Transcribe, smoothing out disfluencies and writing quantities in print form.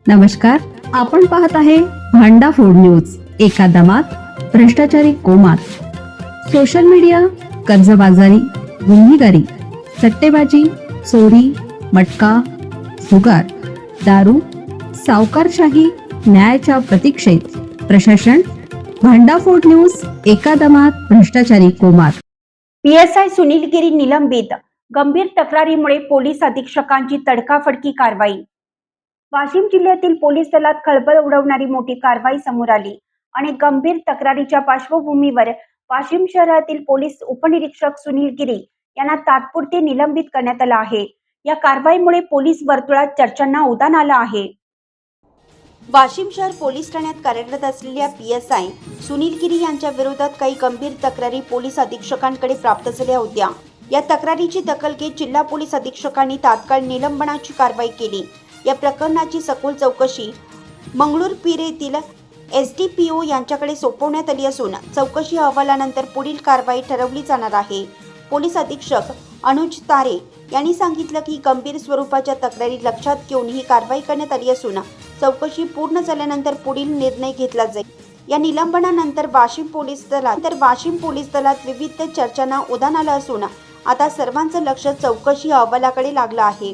नमस्कार, आपण पाहत आहे भांडा फोड न्यूज. एका दमात भ्रष्टाचारी कोमात. सोशल मीडिया, कर्जबाजारी, गुन्हेगारी, सट्टेबाजी, चोरी, मटका, जुगार, दारू, सावकारशाही, न्यायाच्या प्रतीक्षेत प्रशासन. भांडाफोड न्यूज. एका दमात भ्रष्टाचारी कोमात. पीएसआय सुनील गिरी निलंबित. गंभीर तक्रारीमुळे पोलीस अधीक्षकांची तडकाफडकी कारवाई. वाशिम जिल्ह्यातील पोलीस दलात खळबळ उडवणारी मोठी कारवाई समोर आली आणि गंभीर तक्रारीच्या पार्श्वभूमीवर वाशिम शहरातील पोलीस उपनिरीक्षक सुनील गिरी यांना तात्पुरते निलंबित करण्यात आलं आहे. या कारवाईमुळे पोलीस वर्तुळात चर्चांना उधाण आलं आहे. वाशिम शहर पोलीस ठाण्यात कार्यरत असलेल्या पीएसआय सुनील गिरी यांच्या विरोधात काही गंभीर तक्रारी पोलीस अधीक्षकांकडे प्राप्त झाल्या होत्या. या तक्रारीची दखल घेत जिल्हा पोलीस अधीक्षकांनी तात्काळ निलंबनाची कारवाई केली. या प्रकरणाची सखोल चौकशी मंगळूरपीर येथील एसडीपीओ यांच्याकडे सोपवण्यात आली असून चौकशी अहवालानंतर पुढील कारवाई ठरवली जाणार आहे. पोलीस अधीक्षक अनुज तारे यांनी सांगितलं की गंभीर स्वरूपाच्या तक्रारी लक्षात घेऊन ही कारवाई करण्यात आली असून चौकशी पूर्ण झाल्यानंतर पुढील निर्णय घेतला जाईल. या निलंबनानंतर वाशिम पोलीस दलात विविध चर्चांना उधाण आलं असून आता सर्वांचं लक्ष चौकशी अहवालाकडे लागलं आहे.